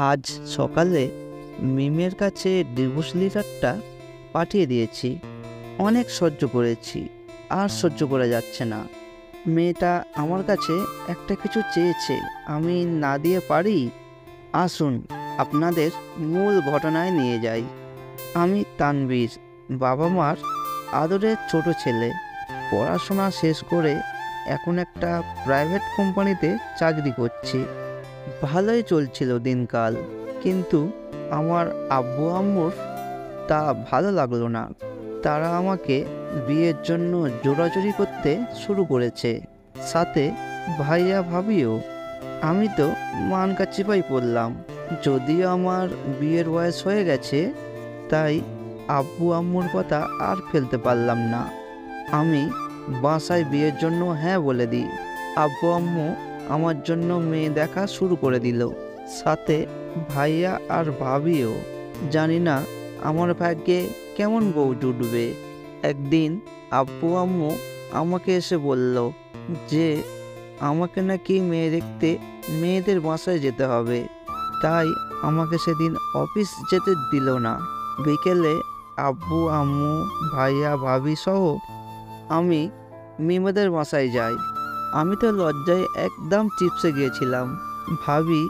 আজ সকালে মিমের কাছে ডিভোর্স লেটারটা পাঠিয়ে দিয়েছি। অনেক সহ্য করেছি, আর সহ্য করা যাচ্ছে না। মেয়েটা আমার কাছে একটা কিছু চেয়েছে, আমি না দিয়ে পারি? আসুন আপনাদের মূল ঘটনায় নিয়ে যাই। আমি তানবীর, বাবা মার আদরের ছোট ছেলে। পড়াশোনা শেষ করে এখন একটা প্রাইভেট কোম্পানিতে চাকরি করছি। ভালোই চলছিল দিনকাল, কিন্তু আমার আব্বু আম্মুর তা ভালো লাগলো না। তারা আমাকে বিয়ের জন্য জোরাজুরি করতে শুরু করেছে, সাথে ভাইয়া ভাবিও। আমি তো মান কাচিপাই পড়লাম। যদিও আমার বিয়ের বয়স হয়ে গেছে, তাই আব্বু আম্মুর কথা আর ফেলতে পারলাম না। আমি বাসায় বিয়ের জন্য হ্যাঁ বলে দিই। আব্বু আম্মু আমার জন্য মেয়ে দেখা শুরু করে দিল, সাথে ভাইয়া আর ভাবিও। জানি না আমার ভাগ্যে কেমন বউ জুটবে। একদিন আব্বু আম্মু আমাকে এসে বলল যে আমাকে নাকি মেয়ে দেখতে মেয়েদের বাসায় যেতে হবে। তাই আমাকে সেদিন অফিস যেতে দিল না। বিকেলে আব্বু আম্মু ভাইয়া ভাবি সহ আমি মিমেদের বাসায় যাই। আমি তো লজ্জায় একদম চিপসে গিয়েছিলাম। ভাবি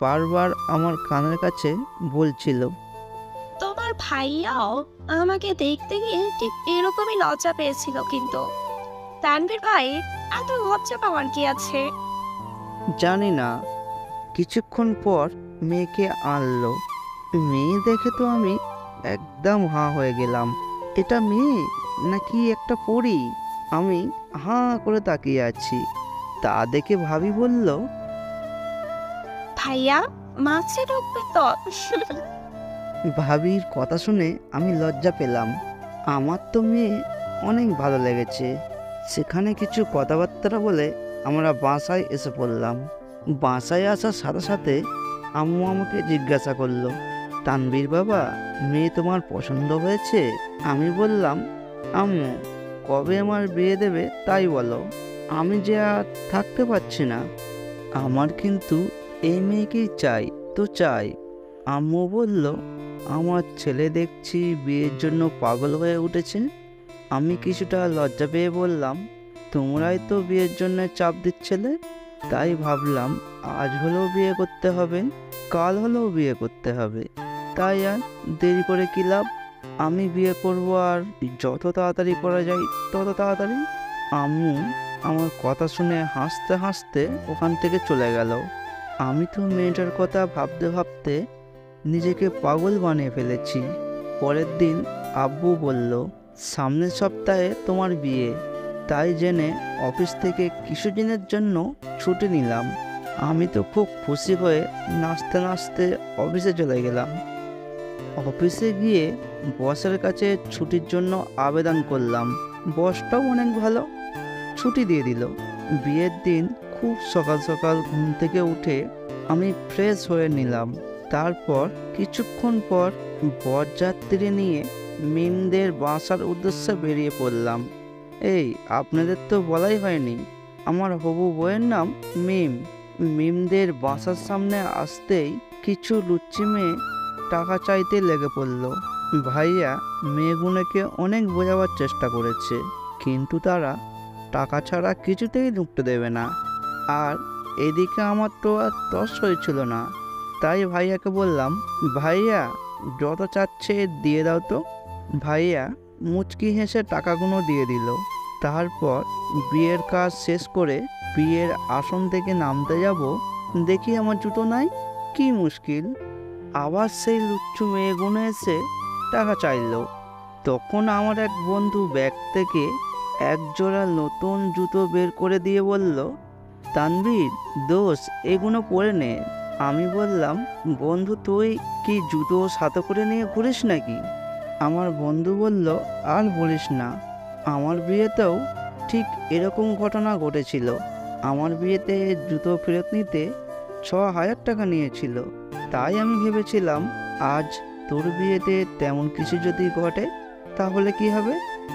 বারবার আমার কানের কাছে বলছিল, তোমার ভাইয়াও আমাকে দেখতে গিয়ে ঠিক এরকমই লজ্জা পেয়েছিল, কিন্তু তানভীর ভাই এত লজ্জা পাওয়ার কি আছে? জানি না। কিছুক্ষণ পর মেয়েকে আনলো। মেয়ে দেখে তো আমি একদম হাঁ হয়ে গেলাম। এটা মেয়ে নাকি একটা পরী? আমি হাঁ করে তাকিয়ে আছি। তা দেখে ভাবি বলল, ভাইয়া মাছে ঢুকবে তো। ভাবির কথা শুনে আমি লজ্জা পেলাম। আমার তো মেয়ে অনেক ভালো লেগেছে। সেখানে কিছু কথাবার্তা বলে আমরা বাসায় এসে পড়লাম। বাসায় আসার সাথে সাথে আম্মু আমাকে জিজ্ঞাসা করলো, তানবীর বাবা, মেয়ে তোমার পছন্দ হয়েছে? আমি বললাম, আম্মু কবে আমার বিয়ে দেবে তাই বলো। আমি যে আর থাকতে পারছি না। আমার কিন্তু এই মেয়েকেই চাই তো চাই। আম্মু বলল, আমার ছেলে দেখছি বিয়ের জন্য পাগল হয়ে উঠেছে। আমি কিছুটা লজ্জা পেয়ে বললাম, তোমরাই তো বিয়ের জন্য চাপ দিচ্ছিলে, তাই ভাবলাম আজ হলেও বিয়ে করতে হবে, কাল হলেও বিয়ে করতে হবে। তাই আর দেরি করে কি লাভ? আমি বিয়ে করব, আর যত তাড়াতাড়ি করা যায় তত তাড়াতাড়ি। আম্মু আমার কথা শুনে হাসতে হাসতে ওখান থেকে চলে গেল। আমি তো মেয়েটার কথা ভাবতে ভাবতে নিজেকে পাগল বানিয়ে ফেলেছি। পরের দিন আব্বু বলল, সামনের সপ্তাহে তোমার বিয়ে। তাই জেনে অফিস থেকে কিছুদিনের জন্য ছুটি নিলাম। আমি তো খুব খুশি হয়ে নাচতে নাচতে অফিসে চলে গেলাম। অফিসে গিয়ে বসের কাছে ছুটির জন্য আবেদন করলাম। বসটাও অনেক ভালো, ছুটি দিয়ে দিল। বিয়ের দিন খুব সকাল সকাল ঘুম থেকে উঠে আমি ফ্রেশ হয়ে নিলাম। তারপর কিছুক্ষণ পর বরযাত্রী নিয়ে মিমদের বাসার উদ্দেশ্যে বেরিয়ে পড়লাম। এই, আপনাদের তো বলাই হয়নি, আমার হবু বউয়ের নাম মিম। মিমদের বাসার সামনে আসতেই কিছু লুচ্চি মেয়ে টাকা চাইতে লেগে পড়ল। ভাইয়া মেয়েগুলোকে অনেক বোঝাবার চেষ্টা করেছে, কিন্তু তারা টাকা ছাড়া কিছুতেই ঢুকতে দেবে না। আর এদিকে আমার তো আর তস হয়েছিল না। তাই ভাইয়াকে বললাম, ভাইয়া যত চাচ্ছে দিয়ে দাও তো। ভাইয়া মুচকি হেসে টাকাগুলো দিয়ে দিল। তারপর বিয়ের কাজ শেষ করে বিয়ের আসন থেকে নামতে যাব, দেখি আমার জুতো নাই। কি মুশকিল! আবার সেই লুচ্চু মেয়েগুলো এসে টাকা চাইলো। তখন আমার এক বন্ধু ব্যাগ থেকে এক জোড়া নতুন জুতো বের করে দিয়ে বলল, তানভীর দোষ, এগুলো পরে নে। আমি বললাম, বন্ধু তুই কি জুতো সাথে করে নিয়ে ঘুরিস নাকি? আমার বন্ধু বলল, আর বলিস না, আমার বিয়েতেও ঠিক এরকম ঘটনা ঘটেছিল। আমার বিয়েতে জুতো ফেরত নিতে 6,000 টাকা নিয়েছিল। তাই আমি ভেবেছিলাম আজ তোর বিয়েতে তেমন কিছু যদি ঘটে তাহলে কি হবে।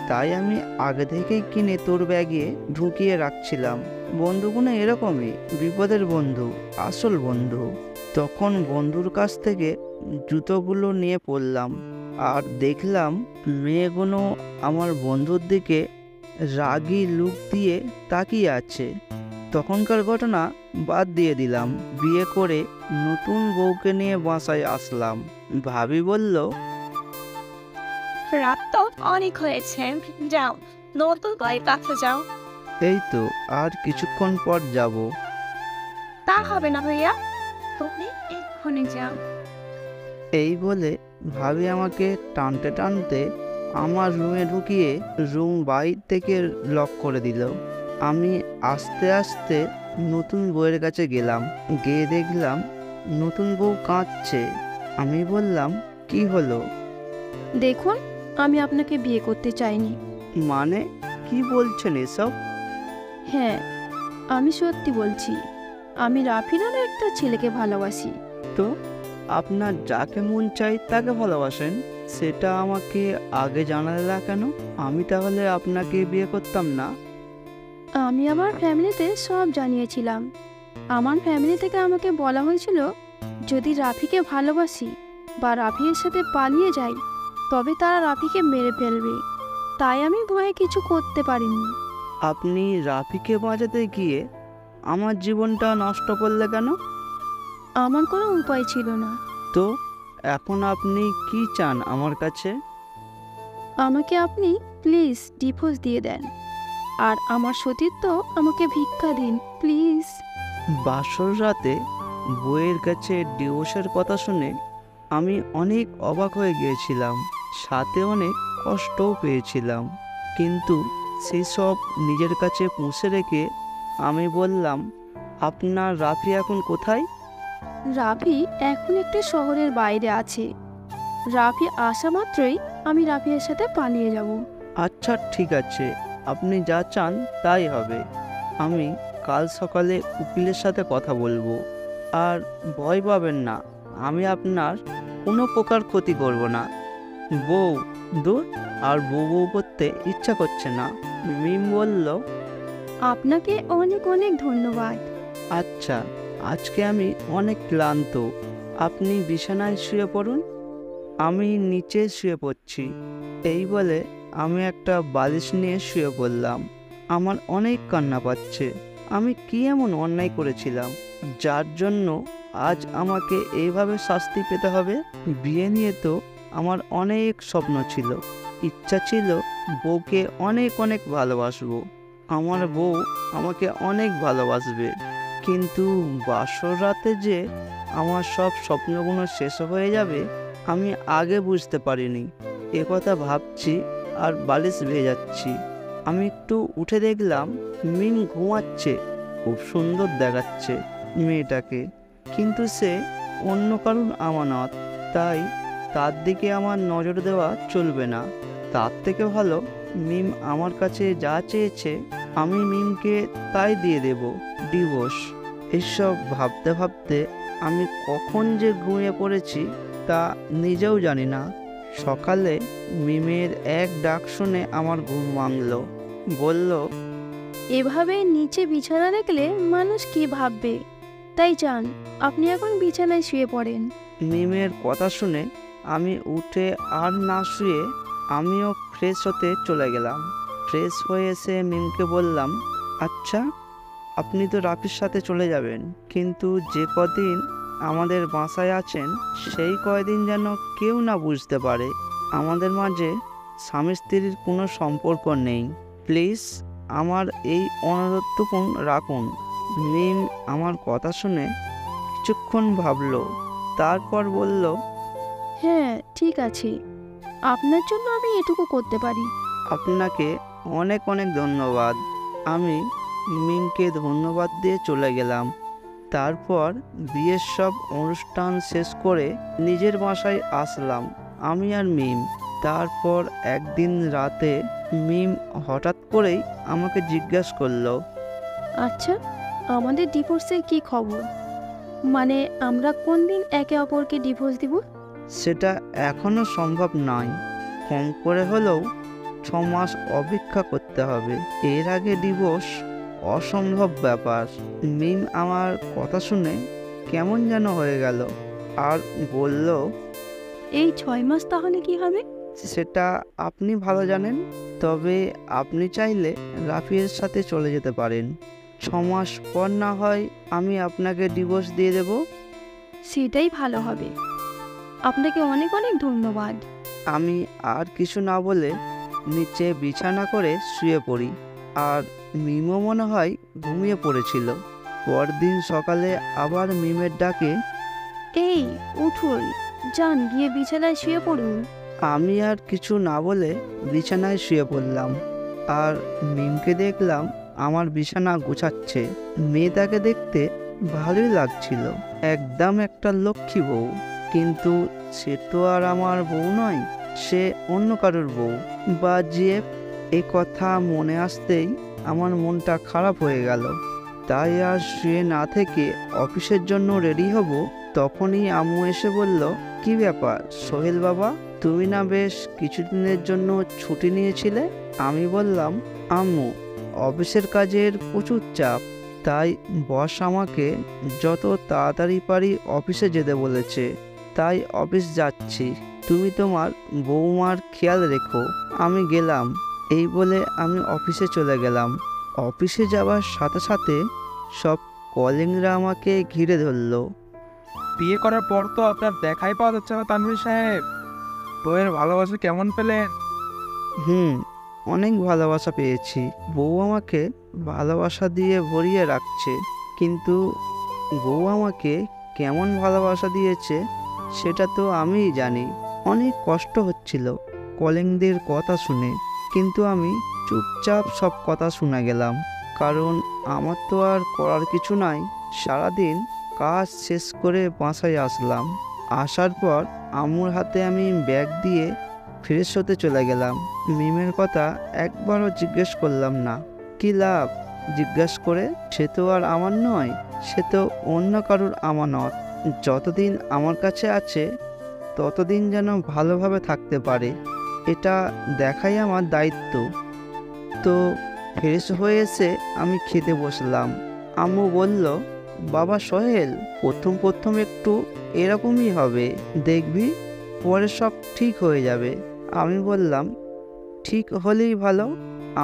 তাই আমি আগে থেকেই কিনে তোর ব্যাগে ঢুকিয়ে রাখছিলাম। বন্ধুগুলো এরকমই, বিপদের বন্ধু, আসল বন্ধু। তখন বন্ধুর কাছ থেকে জুতোগুলো নিয়ে পড়লাম আর দেখলাম মেয়েগুলো আমার বন্ধুর দিকে রাগী লুক দিয়ে তাকিয়ে আছে। তখনকার ঘটনা বাদ দিয়ে দিলাম। বিয়ে করে নতুন বউকে নিয়ে বাসায় আসলাম। ভাবি বলল, রাত তো অনেক হয়েছে, যাও নতুন করে কাছে যাও। এই তো আর কিছুক্ষণ পর যাব। তা হবে না ভাইয়া, তুমি এক্ষুনি যাও। এই বলে ভাবি আমাকে টানতে টানতে আমার রুমে ঢুকিয়ে রুম বাইর থেকে লক করে দিল। আমি আস্তে আস্তে নতুন বউয়ের কাছে গেলাম। গিয়ে দেখলাম নতুন বউ কাঁদছে। আমি বললাম, কি হলো? দেখুন, আমি আপনাকে বিয়ে করতে চাইনি। মানে কি বলছেন এসব? হ্যাঁ, আমি সত্যি বলছি। আমি রাফি নামে একটা ছেলেকে ভালোবাসি। তো আপনার যাকে মন চাই তাকে ভালোবাসেন, সেটা আমাকে আগে জানালে না কেন? আমি তাহলে আপনাকে বিয়ে করতাম না। আমি আমার ফ্যামিলিতে সব জানিয়েছিলাম। আমার ফ্যামিলি থেকে আমাকে বলা হয়েছিল যদি রাফিকে ভালোবাসি বা রাফির সাথে পালিয়ে যাই তবে তারা রাফিকে মেরে ফেলবে। তাই আমি ভয়ে কিছু করতে পারিনি। আপনি রাফিকে বাঁচাতে গিয়ে আমার জীবনটা নষ্ট করলে কেন? আমার কোনো উপায় ছিল না। তো এখন আপনি কি চান আমার কাছে? আমাকে আপনি প্লিজ ডিভোর্স দিয়ে দেন, আর আমার সতীত্ব আমাকে ভিক্ষা দিন প্লিজ। বাসর রাতে বইয়ের কাছে ডিভোর্সের কথা শুনে আমি অনেক অবাক হয়ে গিয়েছিলাম, সাথে অনেক কষ্টও পেয়েছিলাম। কিন্তু সেসব নিজের কাছে পুষে রেখে আমি বললাম, আপনার রাফি এখন কোথায়? রাফি এখন একটি শহরের বাইরে আছে। রাফি আসা মাত্রই আমি রাফির সাথে পালিয়ে যাব। আচ্ছা ঠিক আছে, আপনি যা চান তাই হবে। আমি কাল সকালে উকিলের সাথে কথা বলবো। আর ভয় পাবেন না, আমি আপনার কোনো প্রকার ক্ষতি করব না। বউ, দূর, আর বউ বউ করতে ইচ্ছা করছে না। মিম বলল, আপনাকে অনেক অনেক ধন্যবাদ। আচ্ছা, আজকে আমি অনেক ক্লান্ত, আপনি বিছানায় শুয়ে পড়ুন, আমি নিচে শুয়ে পড়ছি। এই বলে আমি একটা বালিশ নিয়ে শুয়ে পড়লাম। আমার অনেক কান্না পাচ্ছে। আমি কি এমন অন্যায় করেছিলাম যার জন্য আজ আমাকে এইভাবে শাস্তি পেতে হবে? বিয়ে নিয়ে তো আমার অনেক স্বপ্ন ছিল, ইচ্ছা ছিল বউকে অনেক অনেক ভালোবাসবো, আমার বউ আমাকে অনেক ভালোবাসবে। কিন্তু বাসর রাতে যে আমার সব স্বপ্নগুলো শেষ হয়ে যাবে আমি আগে বুঝতে পারিনি। একথা ভাবছি আর বালিশ ভেজাচ্ছি। আমি একটু উঠে দেখলাম মিম ঘুমাচ্ছে। খুব সুন্দর দেখাচ্ছে মেয়েটাকে, কিন্তু সে অন্য কারণ আমানত, তাই তার দিকে আমার নজর দেওয়া চলবে না। তার থেকে ভালো মিম আমার কাছে যা চেয়েছে আমি মিমকে তাই দিয়ে দেব, ডিভোর্স। এসব ভাবতে ভাবতে আমি কখন যে ঘুমিয়ে পড়েছি তা নিজেও জানি না। সকালে মিমের এক ডাক শুনে আমার ঘুম ভাঙল। বলল, এভাবে নিচে বিছানা দেখলে মানুষ কি ভাববে, তাই চান আপনি এখন বিছানায় শুয়ে পড়েন। মিমের কথা শুনে আমি উঠে আর না শুয়ে আমিও ফ্রেশ হতে চলে গেলাম। ফ্রেশ হয়ে এসে মিমকে বললাম, আচ্ছা, আপনি তো রাফির সাথে চলে যাবেন, কিন্তু যে কদিন আমাদের বাসায় আছেন সেই কয়দিন যেন কেউ না বুঝতে পারে আমাদের মাঝে স্বামী স্ত্রীর কোনো সম্পর্ক নেই। প্লিজ আমার এই অনুরোধটুকু রাখুন। মিম আমার কথা শুনে কিছুক্ষণ ভাবলো, তারপর বলল, হ্যাঁ ঠিক আছে, আপনার জন্য আমি এটুকু করতে পারি। আপনাকে অনেক অনেক ধন্যবাদ। আমি মিমকে ধন্যবাদ দিয়ে চলে গেলাম। তারপর বিয়ের সব অনুষ্ঠান শেষ করে নিজের বাসায় আসলাম আমি আর মিম। তারপর একদিন রাতে মিম হঠাৎ করেই আমাকে জিজ্ঞাসা করলো, আচ্ছা, আমাদের ডিভোর্সের কি খবর? মানে আমরা কোন দিন একে অপরকে ডিভোর্স দিব? সেটা এখনো সম্ভব নয়। কম করে হলেও 6 মাস অপেক্ষা করতে হবে। এর আগে ডিভোর্স অসম্ভব ব্যাপার। মিম আমার কথা শুনে কেমন যেন হয়ে গেল আর বলল, এই 6 মাস তাহলে কি হবে? সেটা আপনি ভালো জানেন। তবে আপনি চাইলে রাফির সাথে চলে যেতে পারেন। 6 মাস পর না হয় আমি আপনাকে ডিভোর্স দিয়ে দেব। সেটাই ভালো হবে। আপনাকে অনেক অনেক ধন্যবাদ। আমি আর কিছু না বলে নিচে বিছানা করে শুয়ে পড়ি। আর মিমও মনে হয় ঘুমিয়ে পড়েছিল। পরদিন সকালে আবার মিমের ডাকে এই উঠুন, যান গিয়ে বিছানায় শুয়ে পড়ুন। আমি আর কিছু না বলে বিছানায় শুয়ে পড়লাম। আর মিমকে দেখলাম আমার বিছানা গোছাচ্ছে। মেয়েটাকে দেখতে ভালোই লাগছিল, একদম একটা লক্ষ্মী বউ। কিন্তু সে তো আর আমার বউ নয়, সে অন্য কারোর বউ বা জিএফ। এ কথা মনে আসতেই আমার মনটা খারাপ হয়ে গেল। তাই আর শুয়ে না থেকে অফিসের জন্য রেডি হব। তখনই আম্মু এসে বলল, কি ব্যাপার সোহেল বাবা, তুমি না বেশ কিছুদিনের জন্য ছুটি নিয়েছিলে? আমি বললাম, আম্মু অফিসের কাজের প্রচুর চাপ, তাই বস আমাকে যত তাড়াতাড়ি পারি অফিসে যেতে বলেছে, তাই অফিস যাচ্ছি। তুমি তোমার বৌমার খেয়াল রেখো। আমি গেলাম। এই বলে আমি অফিসে চলে গেলাম। অফিসে যাওয়ার সাথে সাথে সব কলিগরা আমাকে ঘিরে ধরলো। বিয়ে করার পর তো আপনার দেখাই পাওয়া যাচ্ছে না তানভীর সাহেব। বউয়ের ভালোবাসা কেমন পেলেন? অনেক ভালোবাসা পেয়েছি। বউ আমাকে ভালোবাসা দিয়ে ভরিয়ে রাখছে। কিন্তু বউ আমাকে কেমন ভালোবাসা দিয়েছে সেটা তো আমিই জানি। অনেক কষ্ট হচ্ছিল কলিগদের কথা শুনে, কিন্তু আমি চুপচাপ সব কথা শুনে গেলাম। কারণ আমার তো আর করার কিছু নাই। সারাদিন কাজ শেষ করে বাসায় আসলাম। আসার পর আম্মুর হাতে আমি ব্যাগ দিয়ে ফ্রেশ হতে চলে গেলাম। মিমের কথা একবারও জিজ্ঞেস করলাম না। কি লাভ জিজ্ঞেস করে? সে তো আর আমার নয়, সে তো অন্য কারোর আমানত। যতদিন আমার কাছে আছে ততদিন যেন ভালোভাবে থাকতে পারে, এটা দেখাই আমার দায়িত্ব। তো ফ্রেশ হয়ে এসে আমি খেতে বসলাম। আম্মু বলল, বাবা সোহেল, প্রথম প্রথম একটু এরকমই হবে, দেখবি পরে সব ঠিক হয়ে যাবে। আমি বললাম, ঠিক হলেই ভালো।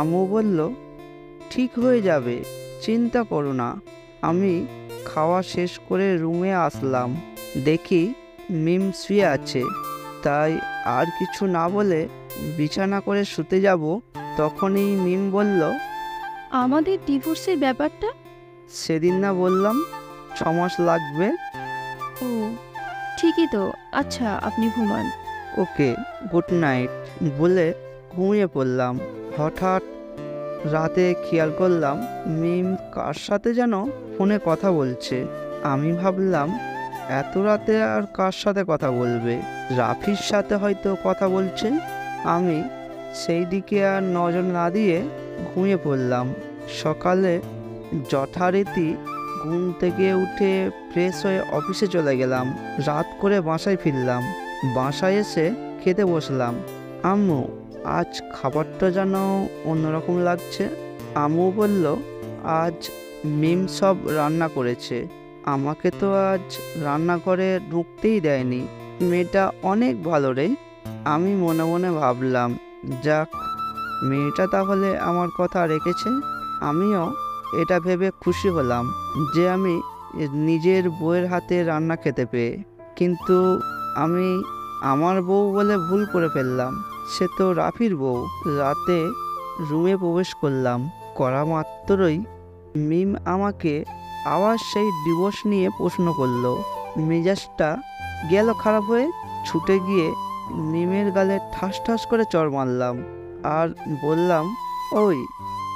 আম্মু বলল, ঠিক হয়ে যাবে, চিন্তা করো না। আমি খাওয়া শেষ করে রুমে আসলাম। দেখি মিম শুয়ে আছে। তাই আর কিছু না বলে বিছানা করে শুতে যাব। তখনই মিম বলল, আমাদের ডিভোর্সের ব্যাপারটা? সেদিন না বললাম 6 মাস লাগবে? ও ঠিকই তো। আচ্ছা আপনি ঘুমান। ওকে, গুড নাইট বলে ঘুমিয়ে পড়লাম। হঠাৎ রাতে খেয়াল করলাম মিম কার সাথে যেন ফোনে কথা বলছে। আমি ভাবলাম, এত রাতে আর কার সাথে কথা বলবে? রাফির সাথে হয়তো কথা বলছে। আমি সেই দিকে আর নজর না দিয়ে ঘুমিয়ে পড়লাম। সকালে যথারীতি ঘুম থেকে উঠে ফ্রেশ হয়ে অফিসে চলে গেলাম। রাত করে বাসায় ফিরলাম। বাসায় এসে খেতে বসলাম। আম্মু, আজ খাবারটা যেন অন্যরকম লাগছে। আম্মু বলল, আজ মিম সব রান্না করেছে। আমাকে তো আজ রান্নাঘরে ঢুকতেই দেয়নি। মেয়েটা অনেক ভালো রে। আমি মনে মনে ভাবলাম, যাক, মেয়েটা তাহলে আমার কথা রেখেছে। আমিও এটা ভেবে খুশি হলাম যে আমি নিজের বউয়ের হাতে রান্না খেতে পেয়ে। কিন্তু আমি আমার বউ বলে ভুল করে ফেললাম। সে তো রাফির বউ। রাতে রুমে প্রবেশ করলাম। করা মাত্রই মিম আমাকে আবার সেই ডিভোর্স নিয়ে প্রশ্ন করলো। মেজাজটা গেল খারাপ হয়ে ছুটে গিয়ে মিমের গালে ঠাস ঠাস করে চড় মারলাম। আর বললাম, ওই,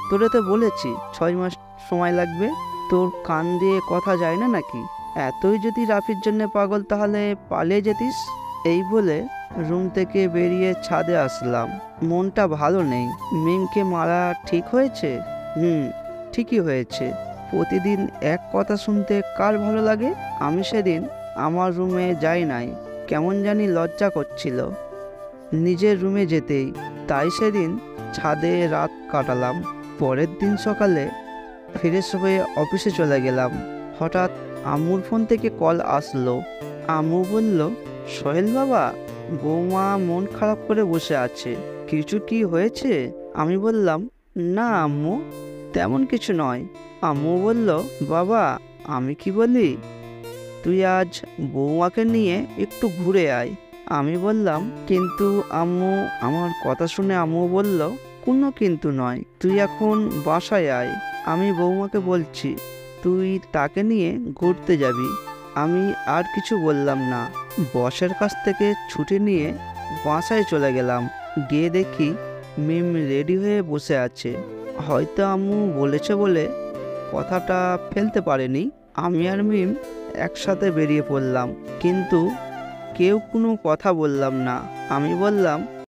তোরে তো বলেছি 6 মাস সময় লাগবে, তোর কান দিয়ে কথা যায় না নাকি? এতই যদি রাফির জন্য পাগল তাহলে পালিয়ে যেতিস। এই বলে রুম থেকে বেরিয়ে ছাদে আসলাম। মনটা ভালো নেই। মিমকে মারা ঠিক হয়েছে? ঠিকই হয়েছে। প্রতিদিন এক কথা শুনতে কার ভালো লাগে? আমি সেদিন আমার রুমে যাই নাই, কেমন জানি লজ্জা করছিল নিজের রুমে যেতেই। তাই সেদিন ছাদে রাত কাটালাম। পরের দিন সকালে ফ্রেশ হয়ে অফিসে চলে গেলাম। হঠাৎ আম্মুর ফোন থেকে কল আসলো। আম্মু বলল, সোহেল বাবা, বৌমা মন খারাপ করে বসে আছে, কিছু কি হয়েছে? আমি বললাম, না আম্মু, তেমন কিছু নয়। আম্মু বলল, বাবা আমি কি বলি, তুই আজ বৌমাকে নিয়ে একটু ঘুরে আয়। আমি বললাম, কিন্তু আম্মু। আমার কথা শুনে আম্মু বলল, কোনো কিন্তু নয়, তুই এখন বাসায় আয়, আমি বৌমাকে বলছি তুই তাকে নিয়ে ঘুরতে যাবি। আমি আর কিছু বললাম না, বসের কাছ থেকে ছুটি নিয়ে বাসায় চলে গেলাম। গিয়ে দেখি মিম রেডি হয়ে বসে আছে। হয়তো আম্মু বলেছে বলে কথাটা ফেলতে পারেনি। আমি আর মিম একসাথে বেরিয়ে পড়লাম, কিন্তু কেউ কোনো কথা বললাম না। আমি বললাম,